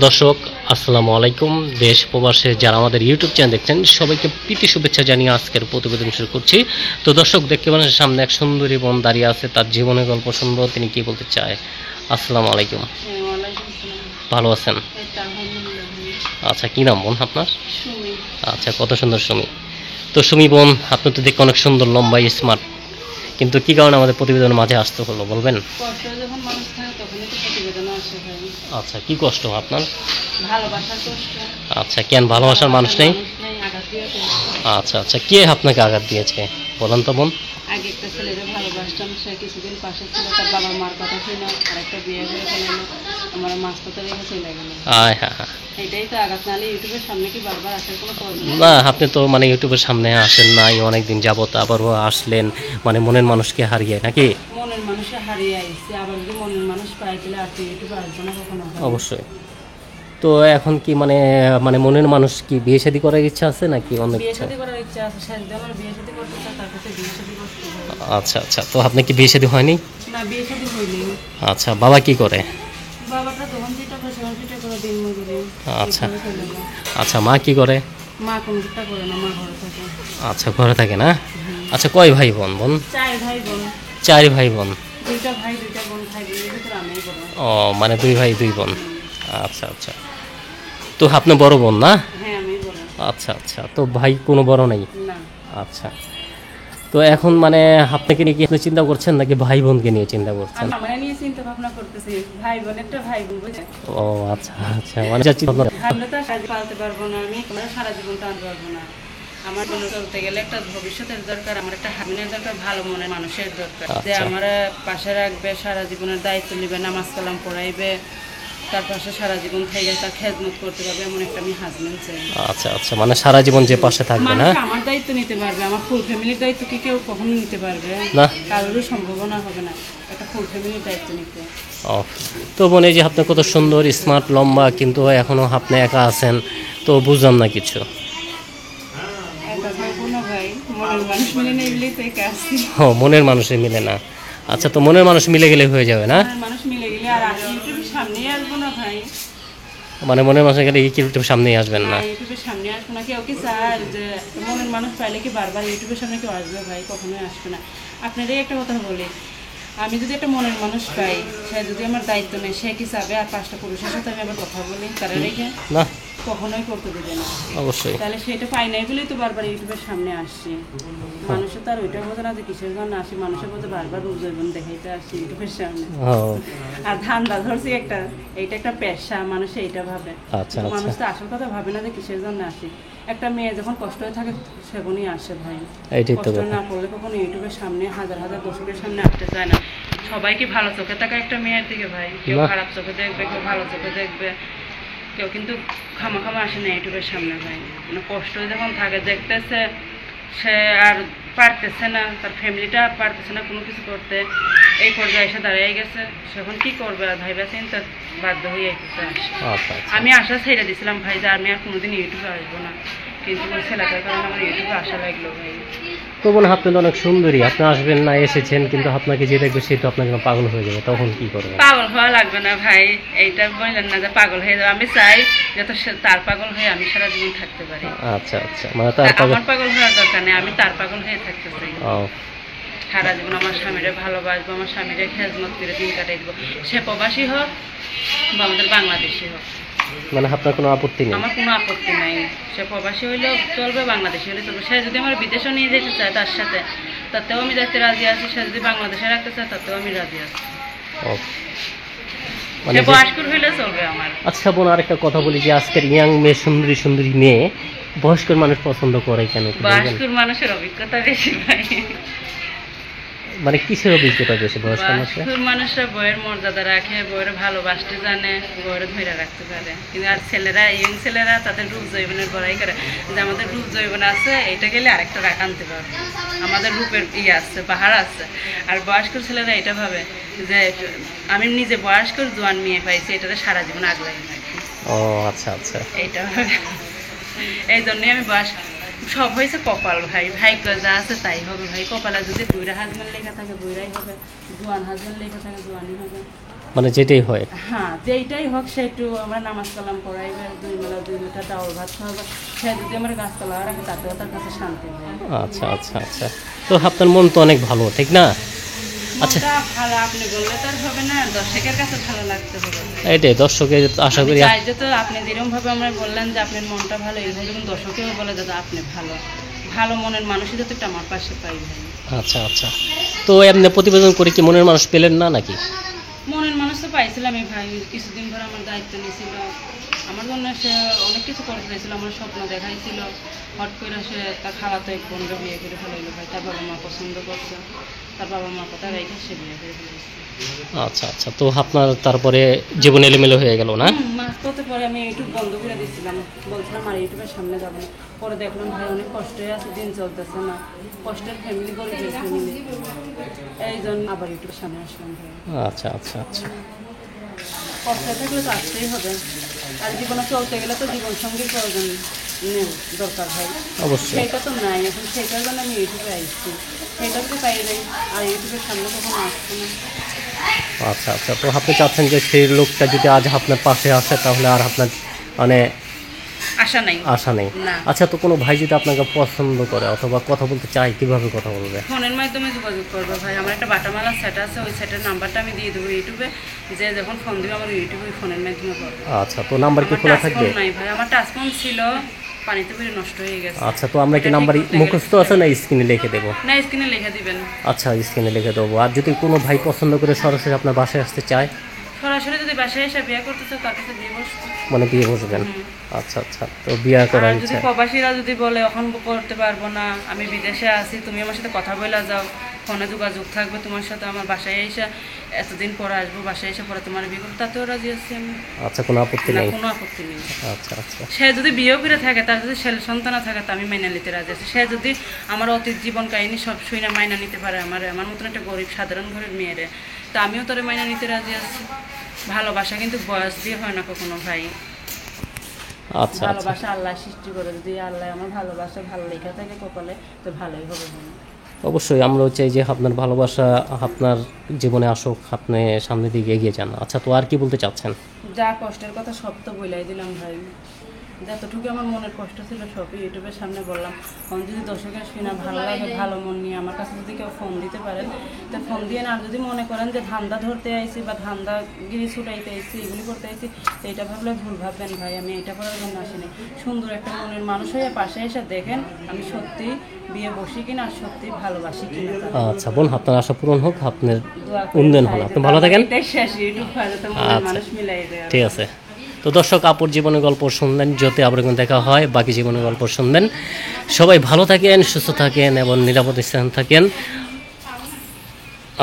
দর্শক আসসালামু আলাইকুম। দেশ প্রবাসে যারা আমাদের ইউটিউব চ্যানেল দেখছেন সবাইকে প্রীতি শুভেচ্ছা জানিয়ে আজকের প্রতিবেদন শুরু করছি। তো দর্শক দেখতে পাচ্ছেন সামনে এক সুন্দরী বোন দাঁড়িয়ে আছে, তার জীবনের গল্প শুনবো, তিনি কি বলতে চায়। আসসালামু আলাইকুম। ভালো আছেন? আচ্ছা, কি নাম বোন আপনার? আচ্ছা, কত সুন্দর সুমি। তো সুমি বোন, আপনি তো দেখতে অনেক সুন্দর, লম্বা, স্মার্ট, কিন্তু কি কারণে আমাদের প্রতিবেদনের মাঝে আসতে হলো বলবেন? আচ্ছা, কি কষ্ট আপনার? আচ্ছা, কেন ভালোবাসার মানুষ নেই? আচ্ছা আচ্ছা, কে আপনাকে আঘাত দিয়েছে বলেন তো বোন? আগে একটা ছেলেকে ভালোবাসতাম, সে কিছুদিন পাশে ছিল, তার বাবার মার কথা শুনে আরেকটা বিয়ে করে ফেললো, আমার মাস্টার রেখে চলে গেল। এটাই তো আঘাত, নালে ইউটিউবের সামনে কি বারবার আসার কোনো প্রয়োজন না। আপনি তো মানে ইউটিউবের সামনে আসেন নাই অনেকদিন যাবত, আবারও আসলেন, মানে মনের মানুষকে হারিয়ে নাকি? মনের মানুষে হারিয়ে আইছে, আবার যদি মনের মানুষ পাই তাহলে আর ইউটিউবে আসবো না কখনো। অবশ্যই। তো এখন কি মানে মানে মনের মানুষ কি বিয়ে শাদী করার ইচ্ছা আছে নাকি? অনেক বিয়ে শাদী করার ইচ্ছা আছে, সে যদি আমার বিয়ে শাদী করতে চায় তার কাছে বিয়ে শাদী করতে হবে। আচ্ছা আচ্ছা, তো আপনি কি বিয়ে শাদী হয়নি? না, বিয়ে শাদী হয়নি। আচ্ছা, বাবা কি করে? বাবাটা তখন যেটা করে সেখান সেটা করে দিন মজুরি। আচ্ছা আচ্ছা, মা কি করে? মা কোনো একটা করে না, মা ঘরে থাকে। আচ্ছা, ঘরে থাকে না। আচ্ছা, কয় ভাই বোন? বোন 4 ভাই বোন। 4 ভাই বোন। 2টা ভাই 2টা বোন, ভাই বোনের ভিতরে আমিই বড়। ও, মানে 2 ভাই 2 বোন। আচ্ছা আচ্ছা, তো আপনি বড় বোন না? হ্যাঁ, আমি বড়। আচ্ছা আচ্ছা, তো ভাই কোনো বড় নেই? না। আচ্ছা, তো এখন মানে আপনাকে নিয়ে কি আপনি চিন্তা করছেন নাকি ভাই বোনকে নিয়ে চিন্তা করছেন? আমি আমার নিয়ে চিন্তা ভাবনা করতেছি, ভাই বোন, একটা ভাই বোন বুঝে। ও আচ্ছা আচ্ছা, মানে যা চিন্তা ভাবলে তো সারা পালতে পারবো না, আমি সারা জীবন টানতে পারবো না। আমার জন্য চলতে গেলে একটা ভবিষ্যতের দরকার, আমার একটা হামিনের দরকার, ভালো মনের মানুষের দরকার, যে আমার পাশে রাখবে, সারা জীবনের দায়িত্ব নেবে, নামাজ কালাম পড়াইবে, তার পাশে সারা জীবন থেকে তার খেদমত করতে পারবে, এমন একটা আমি হাজবেন্ড চাই। আচ্ছা আচ্ছা, মানে সারা জীবন যে পাশে থাকবে না? আমার দায়িত্ব নিতে পারবে, আমার ফুল ফ্যামিলির দায়িত্ব কি কেউ কখনো নিতে পারবে না, কারোরই সম্ভাবনা হবে না একটা ফুল ফ্যামিলির দায়িত্ব নিতে। ও, তো বোন এই যে আপনি কত সুন্দর, স্মার্ট, লম্বা, কিন্তু এখনো আপনি একা আছেন, তো বুঝলাম না কিছু। ও, মনের মানুষে মিলে না। আচ্ছা, তো মনের মানুষ মিলে গেলে হয়ে যাবে না? মানুষ মিলে গেলে আর ইউটিউবের সামনেই আসবো না ভাই। মানে মনের মানুষ গেলে ইউটিউবের সামনেই আসবেন না? ইউটিউবের সামনে আসবো না। কেউ কি চায় যে মনের মানুষ পাইলে কি বারবার ইউটিউবের সামনে কেউ আসবে? ভাই কখনোই আসবে না। আপনারই একটা কথা বলি, আমি যদি একটা মনের মানুষ পাই, সে যদি আমার দায়িত্ব নেই, সে কি চাবে আর 5টা পুরুষের সাথে আমি আবার কথা বলি তারা রেখে? না, কখনোই করতে দেবে না। অবশ্যই। তাহলে সেটা পাই নাই বলেই তো বারবার ইউটিউবের সামনে আসছি। মানুষের তো আর ওইটা বোঝে না যে কিসের জন্য আসি, মানুষের বোঝে বারবার রূপজৈবন দেখাইতে আসছি ইউটিউবের সামনে। আর ধান্দা ধরছি একটা, এইটা একটা পেশা, মানুষ এইটা ভাবে। আচ্ছা, মানুষ তো আসল কথা ভাবে না যে কিসের জন্য আসি। একটা মেয়ে যখন কষ্ট হয়ে থাকে সেখানেই আসে ভাই। কষ্ট না করলে কখনো ইউটিউবের সামনে হাজার হাজার দর্শকের সামনে আসতে চায় না। সবাই কি ভালো চোখে থাকে একটা মেয়ের দিকে ভাই? কেউ খারাপ চোখে দেখবে, কেউ ভালো চোখে দেখবে, কেউ কিন্তু খামা আসে না ইউটিউবের সামনে ভাই। মানে কষ্ট যখন থাকে, দেখতেছে সে আর পারতেছে না, তার ফ্যামিলিটা আর পারতেছে না কোনো কিছু করতে, এই পর্যায়ে এসে দাঁড়িয়ে গেছে, সেখন কি করবে আর ভাইবা চিন্তা বাধ্য হয়ে আসছে। আমি আশা ছেড়ে দিয়েছিলাম ভাই যে আমি আর কোনোদিন ইউটিউবে আসবো না, কিন্তু ওই ছেলেটার কারণে আমার ইউটিউবে আসা লাগলো ভাই। তো বোন, আপনি তো অনেক সুন্দরী, আপনি আসবেন না, এসেছেন, কিন্তু আপনাকে যে দেখবে সে তো আপনাকে পাগল হয়ে যাবে, তখন কি করবেন? পাগল হওয়া লাগবে না ভাই, এইটা বললেন না যে পাগল হয়ে যাবে। আমি চাই যাতে তার পাগল হয়ে আমি সারা জীবন থাকতে পারি। আচ্ছা আচ্ছা, মানে আমার পাগল হওয়ার দরকার নেই, আমি তার পাগল হয়ে থাকতে চাই। সারা জীবন আমার স্বামীরে ভালোবাসবো, আমার স্বামীরে খেজমত করে দিন কাটাই দেবো, সে প্রবাসী হোক বা আমাদের বাংলাদেশি হোক। মানে আপনার কোনো আপত্তি নেই? আমার কোনো আপত্তি নাই, সে প্রবাসী হইলেও চলবে, বাংলাদেশি হলে চলবে। সে যদি আমার বিদেশে নিয়ে যেতে চায় তার সাথে, তাতেও আমি যাতে রাজি আছি। সে যদি বাংলাদেশে রাখতে চায় তাতেও আমি রাজি আছি। মানে বয়স্কর হইলে চলবে আমার। আচ্ছা বোন, আরেকটা কথা বলি, যে আজকের ইয়াং মেয়ে, সুন্দরী সুন্দরী মেয়ে বয়স্কর মানুষ পছন্দ করে কেন? বয়স্কর মানুষের অভিজ্ঞতা বেশি ভাই। মানে কিসের অভিজ্ঞতা বেশি বয়স্কর মানুষের? মানুষরা বইয়ের মর্যাদা রাখে, বইয়ের ভালোবাসতে জানে, বইয়ের ধরে রাখতে পারে। কিন্তু আর ছেলেরা, ইয়ং ছেলেরা তাদের রূপ জৈবনের বড়াই করে যে আমাদের রূপ জৈবন আছে, এটা গেলে আরেকটা আনতে পারবে, আমাদের রূপের আছে, পাহাড় আছে। আর বয়স্কর ছেলেরা এটা ভাবে যে আমি নিজে বয়স্কর জোয়ান মেয়ে পাইছি, এটাতে সারা জীবন আগলাই রাখি। ও আচ্ছা আচ্ছা, এইটা ভাবে। এই জন্যই আমি বয়স্ক, সব হয়েছে কপাল ভাই, ভাগ্য যা আছে তাই হবে ভাই। কপালে যদি বুইরা হাজবেন্ড লেখা থাকে বুইরাই হবে, জোয়ান হাজবেন্ড লেখা থাকে জোয়ানই হবে। মানে যেটাই হয়। হ্যাঁ যেইটাই হোক সে একটু আমরা নামাজ কালাম পড়াই বা 2 বেলা 2 মুঠা চাউল ভাত খাওয়াবো, সে যদি আমার গাছতলা রাখে তাতেও তার কাছে শান্তি হয়। আচ্ছা আচ্ছা আচ্ছা, তো আপনার মন তো অনেক ভালো, ঠিক না? আচ্ছা, মনটা ভালো আপনি বললে তার হবে না, দর্শকের কাছে ভালো লাগতে হবে। এইটাই দর্শকের আশা করি। চাই যে তো আপনি যেরকম ভাবে আমরা বললেন যে আপনার মনটা ভালো, এইভাবে যখন দর্শকেও বলে দাদা আপনি ভালো, ভালো মনের মানুষই যাতে একটু আমার পাশে পাই ভাই। আচ্ছা আচ্ছা, তো এমনি প্রতিবেদন করে কি মনের মানুষ পেলেন না নাকি? মনের মানুষ তো পাইছিলাম এই ভাই, কিছুদিন ধরে আমার দায়িত্ব নিয়েছিল, আমার জন্য সে অনেক কিছু করতে চাইছিল, আমার স্বপ্ন দেখাইছিল। হট করে সে তার খালাতো এক বোনকে বিয়ে করে ফেলাইলো ভাই, তার বাবা মা পছন্দ করছে, তার বাবা মা কথা রেখে সে বিয়ে করে ফেলেছে। আচ্ছা আচ্ছা, তো আপনার তারপরে জীবন এলোমেলো হয়ে গেল না? মাস হতে পরে আমি ইউটিউব বন্ধ করে দিচ্ছিলাম, বলছিলাম আর ইউটিউবের সামনে যাবো না। পরে দেখলাম ভাই অনেক কষ্টে আছে, দিন চলতেছে না, কষ্টের ফ্যামিলি করে ফ্যামিলি, এই জন্য আবার ইউটিউবের সামনে আসলাম ভাই। আচ্ছা আচ্ছা আচ্ছা, কষ্টে থাকলে তো আসতেই হবে, আর জীবনে চলতে গেলে তো জীবন সঙ্গীর প্রয়োজন নেই, দরকার হয় অবশ্যই। সেটা তো নাই এখন, সেটার জন্য আমি ইউটিউবে আসছি, সেটা তো পাই যাই আর ইউটিউবের সামনে কখনো আসছি না। আচ্ছা আচ্ছা, তো আপনি চাচ্ছেন যে সেই লোকটা যদি আজ আপনার পাশে আসে তাহলে আর আপনার মানে আশা নাই, আশা নেই? না। আচ্ছা, তো কোনো ভাই যদি আপনাকে পছন্দ করে অথবা কথা বলতে চায়, কিভাবে কথা বলবে? ফোনের মাধ্যমে যোগাযোগ করবো ভাই, আমার একটা বাটামালা সেট আছে, ওই সেটের নাম্বারটা আমি দিয়ে দেবো ইউটিউবে, যে যখন ফোন দিবে আমার ইউটিউবে ফোনের মাধ্যমে করবো। আচ্ছা, তো নাম্বার কি আমার খোলা টাচ থাকবে? ফোন নাই ভাই, আমার টাচ ফোন ছিল পানিতে পড়ে নষ্ট হয়ে গেছে। আচ্ছা, তো আমরা কি এটা নাম্বার ঠিক করতে গেলে মুখস্থ আছে না স্ক্রিনে লিখে দেবো? না, স্ক্রিনে লিখে দিবেন। আচ্ছা, স্ক্রিনে লিখে দেবো। আর যদি কোনো ভাই পছন্দ করে সরাসরি আপনার বাসায় আসতে চায়? সরাসরি যদি বাসায় এসে বিয়ে করতে চাও তার কাছে দিয়ে বসবো। মানে বিয়ে বসবেন? আচ্ছা আচ্ছা, তো বিয়ে করার আর যদি ইচ্ছা? প্রবাসীরা যদি বলে এখন করতে পারবো না, আমি বিদেশে আছি, তুমি আমার সাথে কথা বলে যাও, ফোনে যোগাযোগ থাকবে তোমার সাথে, আমার বাসায় এসে এতদিন পরে আসবো, বাসায় এসে পরে তোমার বিয়ে করবো, তাতেও রাজি আছি আমি। আচ্ছা, কোনো আপত্তি না, নেই? কোনো আপত্তি নেই। আচ্ছা আচ্ছা, সে যদি বিয়েও করে থাকে, তার যদি ছেলে সন্তান থাকে, তা আমি মাইনা নিতে রাজি আছি। সে যদি আমার অতীত জীবন কাহিনী সব শুনে মাইনা নিতে পারে, আমার মতন একটা গরিব সাধারণ ঘরের মেয়েরে, তা আমিও তোরে মাইনা নিতে রাজি আছি। ভালোবাসা কিন্তু বয়স দিয়ে হয় না কখনো ভাই। আচ্ছা আচ্ছা, ভালোবাসা আল্লাহ সৃষ্টি করে, যদি আল্লাহ আমার ভালোবাসা ভালো লেখা থাকে কপালে, তো ভালোই হবে। অবশ্যই আমরাও চাই যে আপনার ভালোবাসা আপনার জীবনে আসুক, আপনি সামনের দিকে এগিয়ে যান। আচ্ছা, তো আর কি বলতে চাচ্ছেন? যা কষ্টের কথা সব তো বলাই দিলাম ভাই, যতটুকু আমার মনের কষ্ট ছিল সবই ইউটিউবের সামনে বললাম। ফোন যদি দর্শকের শুনে ভালো লাগে, ভালো মন নিয়ে আমার কাছে যদি কেউ ফোন দিতে পারেন, তো ফোন দিয়ে না, আর যদি মনে করেন যে ধান্দা ধরতে আইছি বা ধান্দা গিরি ছুটাইতে আইছি, এগুলি করতে আইছি, তো এটা ভাবলে ভুল ভাববেন ভাই, আমি এটা করার জন্য আসিনি। সুন্দর একটা মনের মানুষ হয়ে পাশে এসে দেখেন আমি সত্যি বিয়ে বসি কিনা, আর সত্যি ভালোবাসি কিনা। আচ্ছা বোন, আপনার আশা পূরণ হোক, আপনার দোয়া করে উন্নয়ন হন, ভাই, আপনি ভালো থাকেন। এটাই শেষ, ইউটিউব ফাইলে তো মনের আচ্ছা, মানুষ মিলাই দেয়। ঠিক আছে। তো দর্শক, আপুর জীবনের গল্প শুনলেন, যদি আবার কোনো দেখা হয় বাকি জীবনের গল্প শুনবেন। সবাই ভালো থাকেন, সুস্থ থাকেন এবং নিরাপদ স্থান থাকেন।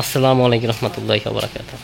আসসালামু আলাইকুম রহমতুল্লাহি ওয়া বারাকাতুহু।